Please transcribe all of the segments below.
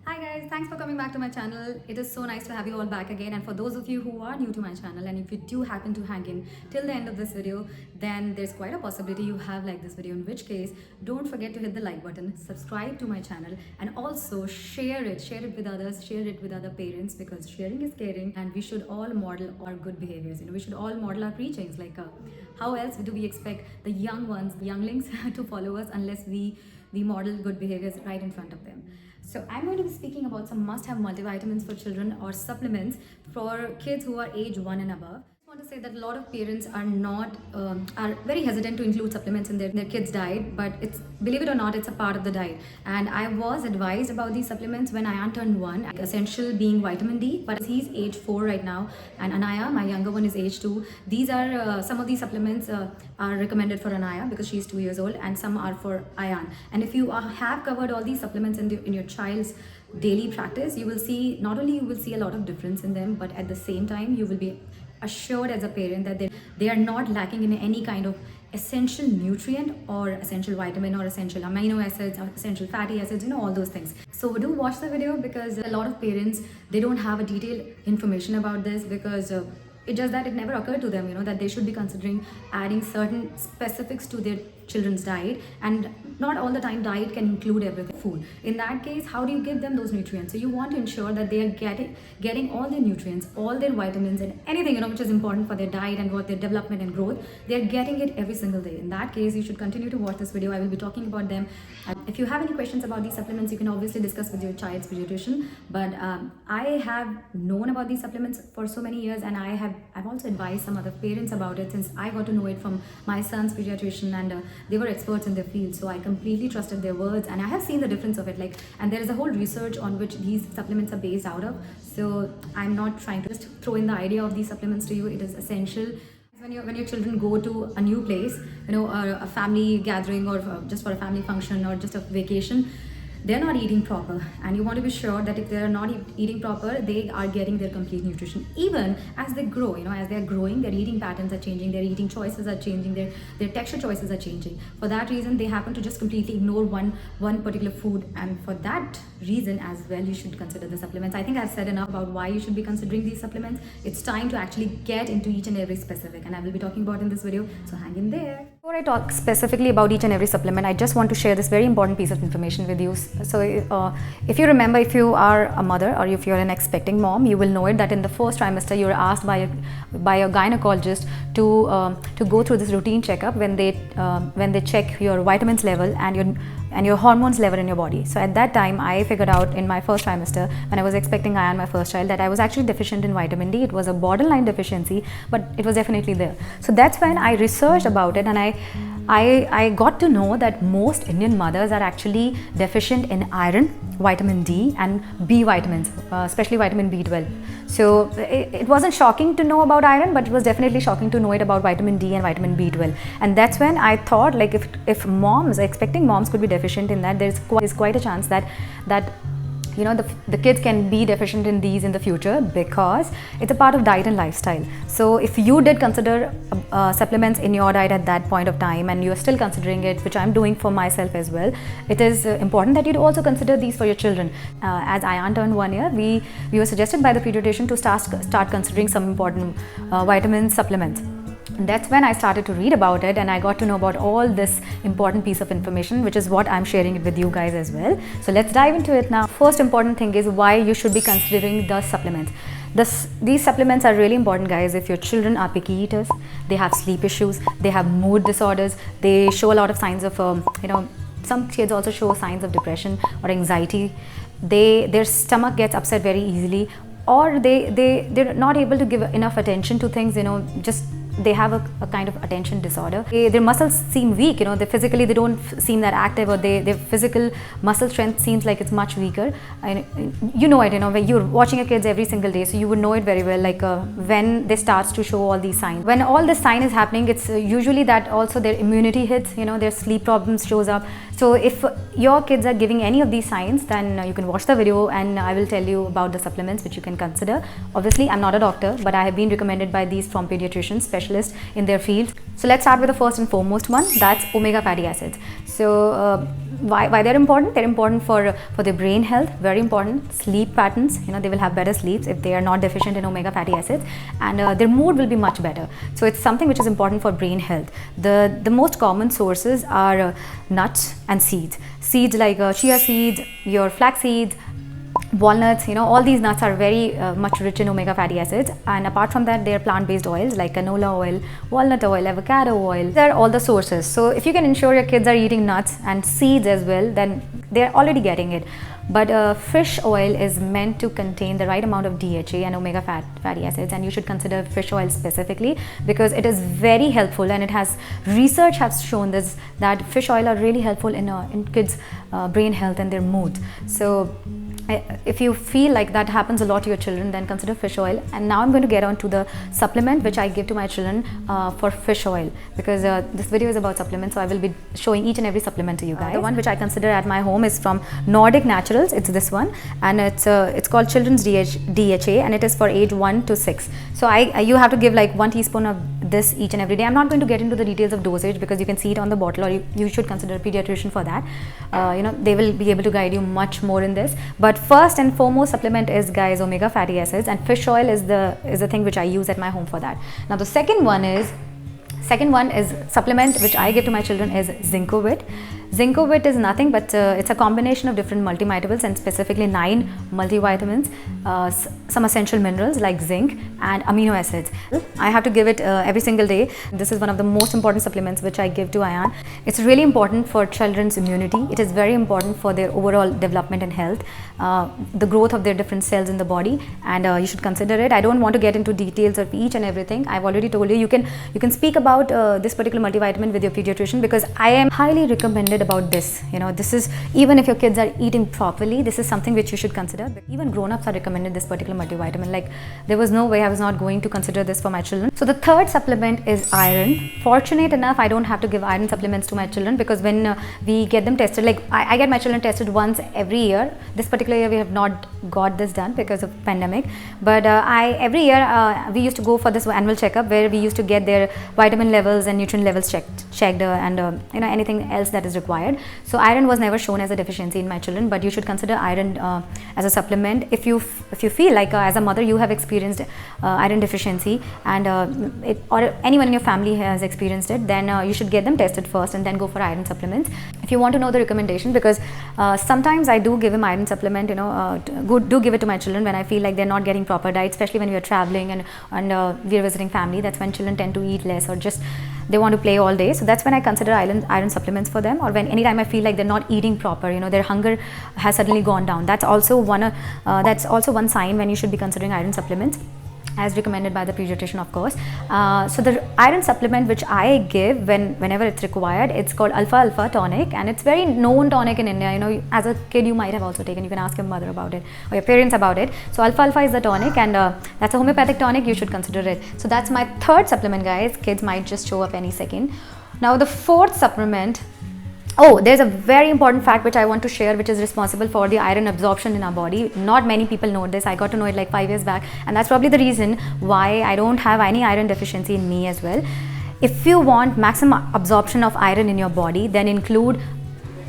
Hi guys, thanks for coming back to my channel. It is so nice to have you all back again, and for those of you who are new to my channel and if you do happen to hang in till the end of this video, then there's quite a possibility you have liked this video, in which case don't forget to hit the like button, subscribe to my channel, and also share it with others, share it with other parents, because sharing is caring and we should all model our good behaviors. We should all model our preachings. How else do we expect the young ones, the younglings to follow us unless we model good behaviors right in front of them. So I'm going to be speaking about some must-have multivitamins for children or supplements for kids who are age 1 and above. I want to say that a lot of parents are very hesitant to include supplements in their kids' diet, but it's, believe it or not, it's a part of the diet. And I was advised about these supplements when Ayan turned 1, essential being vitamin D, but he's age 4 right now, and Anaya, my younger one, is age 2. These are some of these supplements are recommended for Anaya because she's 2 years old, and some are for Ayan. And if you have covered all these supplements in your child's daily practice, you will see, not only you will see a lot of difference in them, but at the same time you will be assured as a parent that they are not lacking in any kind of essential nutrient or essential vitamin or essential amino acids or essential fatty acids, all those things. So do watch the video, because a lot of parents, they don't have a detailed information about this, because it's just that it never occurred to them, that they should be considering adding certain specifics to their children's diet, and not all the time diet can include everything food. In that case, how do you give them those nutrients? So you want to ensure that they are getting all their nutrients, all their vitamins, and anything which is important for their diet and for their development and growth. They're getting it every single day. In that case, you should continue to watch this video. I will be talking about them. If you have any questions about these supplements, you can obviously discuss with your child's pediatrician, but I have known about these supplements for so many years, and I've also advised some other parents about it, since I got to know it from my son's pediatrician, and they were experts in their field, so I completely trusted their words, and I have seen the difference of it. And there is a whole research on which these supplements are based out of. So I'm not trying to just throw in the idea of these supplements to you. It is essential when your children go to a new place, or a family gathering, or just for a family function, or just a vacation. They're not eating proper, and you want to be sure that if they're not eating proper, they are getting their complete nutrition. Even as they grow, as they're growing, their eating patterns are changing, their eating choices are changing, their texture choices are changing. For that reason, they happen to just completely ignore one particular food, and for that reason as well, you should consider the supplements. I think I've said enough about why you should be considering these supplements. It's time to actually get into each and every specific, and I will be talking about in this video, so hang in there. Before I talk specifically about each and every supplement, I just want to share this very important piece of information with you. So if you remember, if you are a mother or if you're an expecting mom, you will know it that in the first trimester you're asked by a gynecologist to go through this routine checkup when they check your vitamins level and your hormones level in your body. So at that time, I figured out in my first trimester, when I was expecting Ayan, my first child, that I was actually deficient in vitamin D. It was a borderline deficiency, but it was definitely there. So that's when I researched about it, and I got to know that most Indian mothers are actually deficient in iron, vitamin D, and B vitamins, especially vitamin B12. So it wasn't shocking to know about iron, but it was definitely shocking to know it about vitamin D and vitamin B12. And that's when I thought, if moms, expecting moms, could be deficient in that, there's quite a chance that the kids can be deficient in these in the future, because it's a part of diet and lifestyle. So if you did consider supplements in your diet at that point of time, and you're still considering it, which I'm doing for myself as well, it is important that you also consider these for your children. As Ayan turned 1 year, we were suggested by the pediatrician to start considering some important vitamin supplements. And that's when I started to read about it, and I got to know about all this important piece of information, which is what I'm sharing it with you guys as well. So let's dive into it now. First important thing is why you should be considering the supplements. These supplements are really important, guys, if your children are picky eaters, they have sleep issues, they have mood disorders, they show a lot of signs of, some kids also show signs of depression or anxiety, their stomach gets upset very easily, or they're not able to give enough attention to things, just they have a kind of attention disorder. Their muscles seem weak, they don't seem that active, or their physical muscle strength seems like it's much weaker. And when you're watching your kids every single day, so you would know it very well, when they start to show all these signs. When all this sign is happening, it's usually that also their immunity hits, their sleep problems shows up. So if your kids are giving any of these signs, then you can watch the video, and I will tell you about the supplements which you can consider. Obviously, I'm not a doctor, but I have been recommended by these from pediatricians, specialists in their field. So let's start with the first and foremost one, that's omega fatty acids. So why they're important? They're important for their brain health, very important. Sleep patterns, they will have better sleeps if they are not deficient in omega fatty acids, and their mood will be much better. So it's something which is important for brain health. The most common sources are nuts and seeds. Seeds like chia seeds, your flax seeds, walnuts, all these nuts are very much rich in omega fatty acids, and apart from that, they are plant-based oils like canola oil, walnut oil, avocado oil. These are all the sources. So if you can ensure your kids are eating nuts and seeds as well, then they are already getting it. But fish oil is meant to contain the right amount of DHA and omega fatty acids, and you should consider fish oil specifically because it is very helpful, and research has shown this, that fish oil are really helpful in kids' brain health and their mood. So if you feel like that happens a lot to your children, then consider fish oil. And now I'm going to get on to the supplement which I give to my children for fish oil, because this video is about supplements, so I will be showing each and every supplement to you guys. The one which I consider at my home is from Nordic Naturals. It's this one, and it's called Children's DHA, and it is for age 1 to 6. So you have to give like 1 teaspoon of this each and every day. I'm not going to get into the details of dosage because you can see it on the bottle, or you should consider a pediatrician for that. They will be able to guide you much more in this. But first and foremost supplement is, guys, omega fatty acids, and fish oil is the thing which I use at my home for that. Now the second one is supplement which I give to my children is Zincovit. Zincovit is nothing but it's a combination of different multivitamins, and specifically 9 multivitamins, some essential minerals like zinc and amino acids. I have to give it every single day. This is one of the most important supplements which I give to Ayan. It's really important for children's immunity. It is very important for their overall development and health, the growth of their different cells in the body, and you should consider it. I don't want to get into details of each and everything. I've already told you, you can speak about this particular multivitamin with your pediatrician, because I am highly recommended about this. This is, even if your kids are eating properly, this is something which you should consider. But even grown-ups are recommended this particular multivitamin. Like, there was no way I was not going to consider this for my children. So the third supplement is iron. Fortunate enough, I don't have to give iron supplements to my children, because when we get them tested, like I get my children tested once every year. This particular year we have not got this done because of pandemic, but every year we used to go for this annual checkup where we used to get their vitamin levels and nutrient levels checked and anything else that is required. So iron was never shown as a deficiency in my children, but you should consider iron as a supplement if you feel like as a mother you have experienced iron deficiency, and or anyone in your family has experienced it, then you should get them tested first and then go for iron supplements. If you want to know the recommendation, because sometimes I do give him iron supplement, do give it to my children when I feel like they're not getting proper diet, especially when we are traveling and we are visiting family. That's when children tend to eat less, or just they want to play all day. So that's when I consider iron supplements for them, or when anytime I feel like they're not eating proper, their hunger has suddenly gone down. That's also one sign when you should be considering iron supplements, as recommended by the pediatrician, of course. So the iron supplement which I give whenever it's required, it's called Alpha Alpha Tonic, and it's very known tonic in India. As a kid you might have also taken. You can ask your mother about it or your parents about it. So Alpha Alpha is the tonic, and that's a homeopathic tonic. You should consider it. So that's my third supplement, guys. Kids might just show up any second. Now the fourth supplement. Oh, there's a very important fact which I want to share, which is responsible for the iron absorption in our body. Not many people know this. I got to know it like 5 years back, and that's probably the reason why I don't have any iron deficiency in me as well. If you want maximum absorption of iron in your body, then include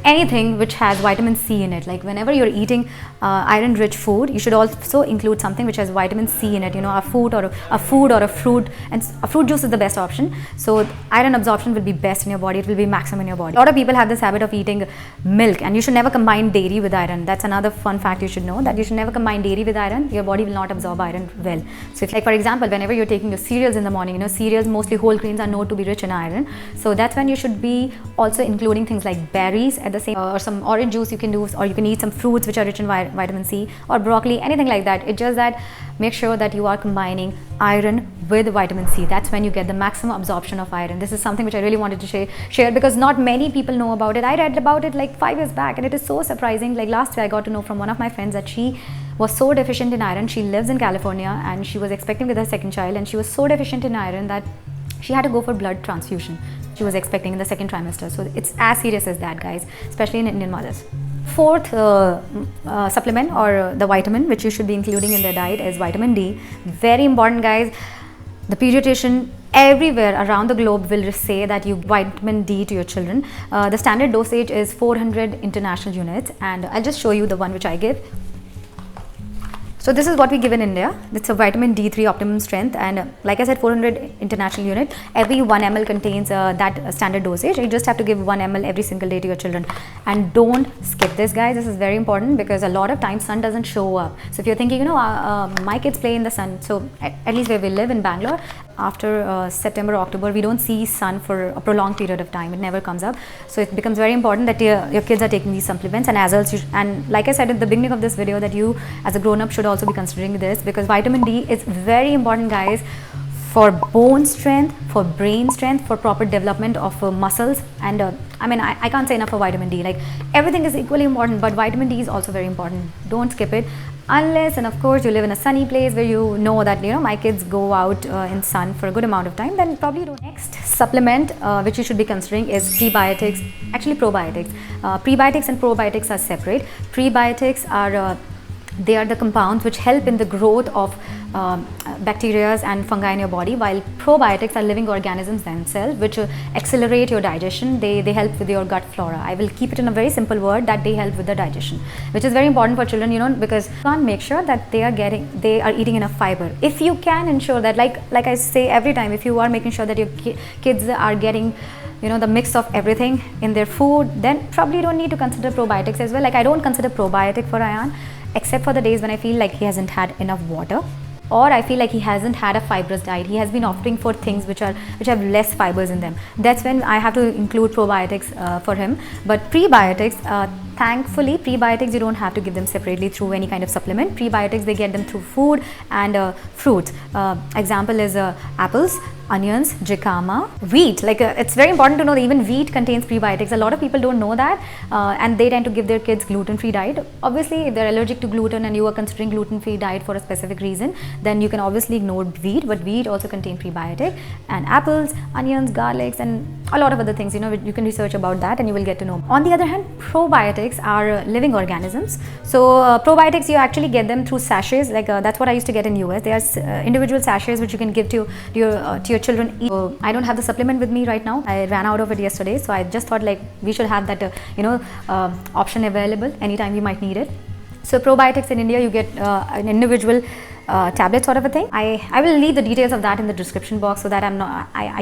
anything which has vitamin C in it. Like whenever you're eating iron rich food, you should also include something which has vitamin C in it, a food or a fruit, and a fruit juice is the best option. So iron absorption will be best in your body. It will be maximum in your body. A lot of people have this habit of eating milk, and you should never combine dairy with iron. That's another fun fact you should know, that you should never combine dairy with iron. Your body will not absorb iron well. So if, like for example, whenever you're taking your cereals in the morning, cereals, mostly whole grains, are known to be rich in iron. So that's when you should be also including things like berries at the same, or some orange juice you can do, or you can eat some fruits which are rich in vitamin C, or broccoli, anything like that. It's just that make sure that you are combining iron with vitamin C. That's when you get the maximum absorption of iron. This is something which I really wanted to share because not many people know about it. I read about it like 5 years back, and it is so surprising. Like last year I got to know from one of my friends that she was so deficient in iron. She lives in California and she was expecting with her second child, and she was so deficient in iron that she had to go for blood transfusion. She was expecting in the second trimester. So it's as serious as that, guys, especially in Indian mothers. Fourth supplement or the vitamin which you should be including in their diet is vitamin D. Very important, guys. The pediatrician everywhere around the globe will say that you vitamin D to your children. The standard dosage is 400 international units, and I'll just show you the one which I give. So this is what we give in India. It's a vitamin D3 optimum strength, and like I said, 400 international unit. Every 1 ml contains that standard dosage. You just have to give 1 ml every single day to your children. And don't skip this, guys. This is very important because a lot of times sun doesn't show up. So if you're thinking, my kids play in the sun. So at least where we live in Bangalore, after September, October, we don't see sun for a prolonged period of time. It never comes up. So it becomes very important that your kids are taking these supplements, and as adults, and like I said at the beginning of this video, that you as a grown-up should also be considering this, because vitamin D is very important, guys, for bone strength, for brain strength, for proper development of muscles. And I can't say enough for vitamin D. Like, everything is equally important, but vitamin D is also very important. Don't skip it, unless and of course you live in a sunny place where you know that my kids go out in sun for a good amount of time. Then probably don't. Next supplement which you should be considering is prebiotics, actually probiotics. Prebiotics and probiotics are separate. Prebiotics are they are the compounds which help in the growth of bacteria and fungi in your body, while probiotics are living organisms themselves which accelerate your digestion. They help with your gut flora. I will keep it in a very simple word, that they help with the digestion, which is very important for children, because you can't make sure that they are eating enough fiber. If you can ensure that, like I say every time, if you are making sure that your kids are getting the mix of everything in their food, then probably you don't need to consider probiotics as well. Like, I don't consider probiotic for Ayan, except for the days when I feel like he hasn't had enough water, or I feel like he hasn't had a fibrous diet. He has been opting for things which have less fibers in them. That's when I have to include probiotics for him. But prebiotics, thankfully, prebiotics you don't have to give them separately through any kind of supplement. Prebiotics, they get them through food and fruits. Example is apples, onions, jicama, wheat. Like, it's very important to know that even wheat contains prebiotics. A lot of people don't know that, and they tend to give their kids gluten-free diet. Obviously, if they're allergic to gluten and you are considering gluten-free diet for a specific reason, then you can obviously ignore wheat, but wheat also contains prebiotic. And apples, onions, garlics, and a lot of other things, you can research about that and you will get to know. On the other hand, probiotics are living organisms. So probiotics, you actually get them through sachets. Like, that's what I used to get in US. They are individual sachets which you can give to your children. I don't have the supplement with me right now. I ran out of it yesterday, so I just thought like we should have that option available anytime we might need it. So probiotics in India, you get an individual tablet sort of a thing. I will leave the details of that in the description box so that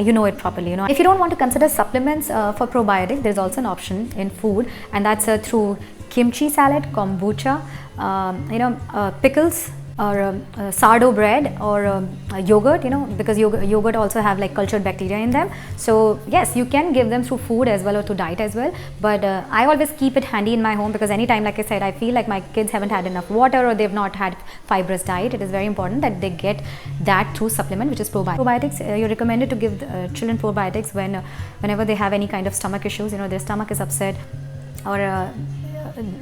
you know it properly. If you don't want to consider supplements for probiotic, there's also an option in food, and that's through kimchi salad, kombucha, pickles, or sourdough bread, or yogurt, because yogurt also have like cultured bacteria in them. So yes, you can give them through food as well or through diet as well, but I always keep it handy in my home, because anytime, like I said, I feel like my kids haven't had enough water or they've not had fibrous diet, it is very important that they get that through supplement, which is probiotics. You're recommended to give children probiotics whenever they have any kind of stomach issues, their stomach is upset, or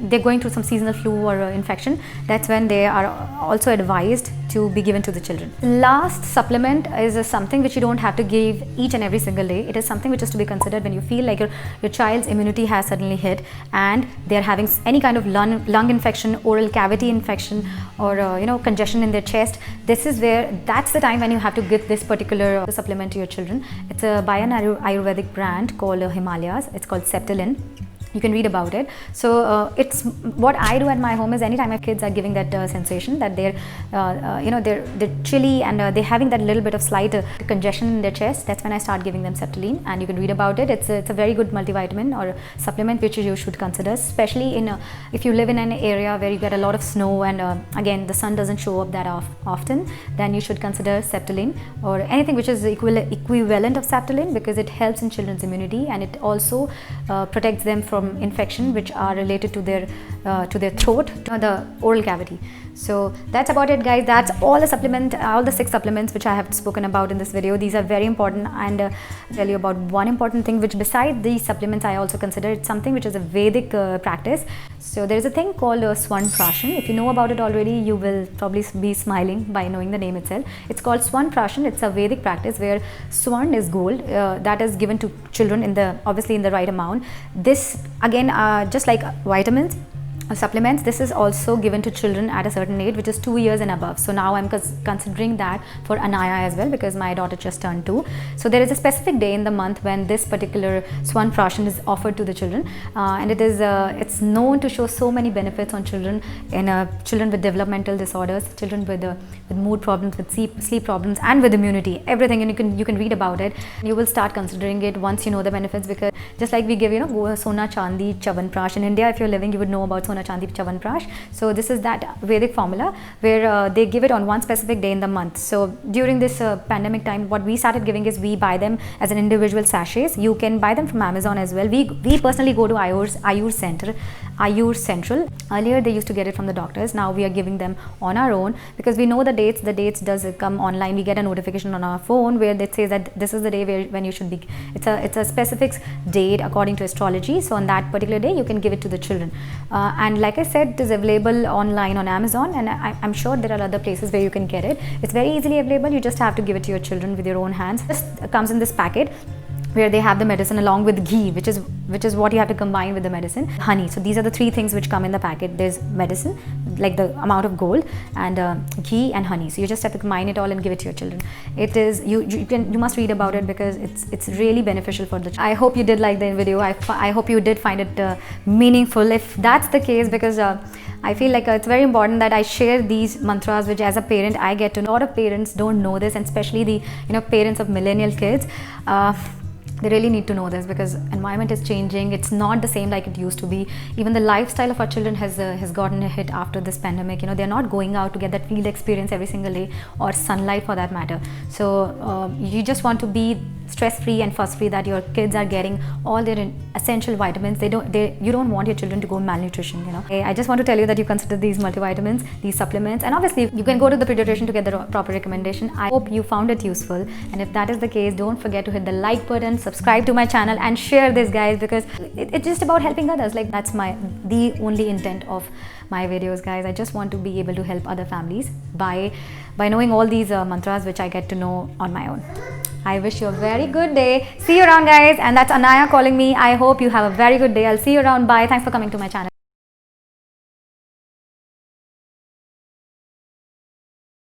they're going through some seasonal flu or infection. That's when they are also advised to be given to the children. Last supplement is something which you don't have to give each and every single day. It is something which is to be considered when you feel like your child's immunity has suddenly hit and they're having any kind of lung infection, oral cavity infection, or congestion in their chest. That's the time when you have to give this particular supplement to your children. It's by an Ayurvedic brand called Himalayas. It's called Septilin. You can read about it. So it's what I do at my home is anytime my kids are giving that sensation that they're chilly and they're having that little bit of slight congestion in their chest, that's when I start giving them Septilin, and you can read about it. It's a very good multivitamin or supplement which you should consider, especially if you live in an area where you get a lot of snow and again the sun doesn't show up that often, then you should consider Septilin or anything which is equivalent of Septilin, because it helps in children's immunity and it also protects them from infection which are related to their throat, the oral cavity. So that's about it, guys. That's all the 6 supplements which I have spoken about in this video. These are very important, and I'll tell you about one important thing which beside these supplements I also consider. It's something which is a Vedic practice. So there is a thing called Swan Prashan. If you know about it already, you will probably be smiling by knowing the name itself. It's called Swan Prashan. It's a Vedic practice where swan is gold that is given to children obviously in the right amount. This again, just like vitamins, supplements. This is also given to children at a certain age, which is 2 years and above. So now I'm considering that for Anaya as well, because my daughter just turned 2. So there is a specific day in the month when this particular Swan Prashan is offered to the children, and it's known to show so many benefits on children, in children with developmental disorders, children with mood problems, with sleep problems, and with immunity, everything. And you can read about it. You will start considering it once you know the benefits, because just like we give, Sona Chandi Chavanprash in India, if you're living, you would know about Sona Chandi Chavanprash. So this is that Vedic formula where they give it on one specific day in the month. So during this pandemic time, what we started giving is we buy them as an individual sachets. You can buy them from Amazon as well. We personally go to Ayur Central. Earlier they used to get it from the doctors. Now we are giving them on our own, because we know the dates. The dates does come online. We get a notification on our phone where it says that this is the day when you should be. It's a specific date according to astrology. So on that particular day, you can give it to the children. And like I said, it is available online on Amazon, and I'm sure there are other places where you can get it. It's very easily available. You just have to give it to your children with your own hands. It comes in this packet where they have the medicine along with ghee, which is what you have to combine with the medicine. Honey. So these are the three things which come in the packet. There's medicine, like the amount of gold, and ghee and honey. So you just have to combine it all and give it to your children. It is you must read about it, because it's really beneficial for the child. I hope you did like the video. I hope you did find it meaningful. If that's the case, because I feel like it's very important that I share these mantras, which as a parent I get to know. A lot of parents don't know this, and especially the parents of millennial kids. They really need to know this, because environment is changing. It's not the same like it used to be. Even the lifestyle of our children has gotten a hit after this pandemic. They're not going out to get that field experience every single day, or sunlight for that matter. So you just want to be stress-free and fuss-free, that your kids are getting all their essential vitamins. You don't want your children to go malnutrition. I just want to tell you that you consider these multivitamins, these supplements, and obviously you can go to the pediatrician to get the proper recommendation. I hope you found it useful, and if that is the case, don't forget to hit the like button, subscribe to my channel, and share this, guys, because it's just about helping others. Like, that's the only intent of my videos, guys. I just want to be able to help other families by knowing all these mantras which I get to know on my own. I wish you a very good day. See you around, guys. And that's Anaya calling me. I hope you have a very good day. I'll see you around. Bye. Thanks for coming to my channel.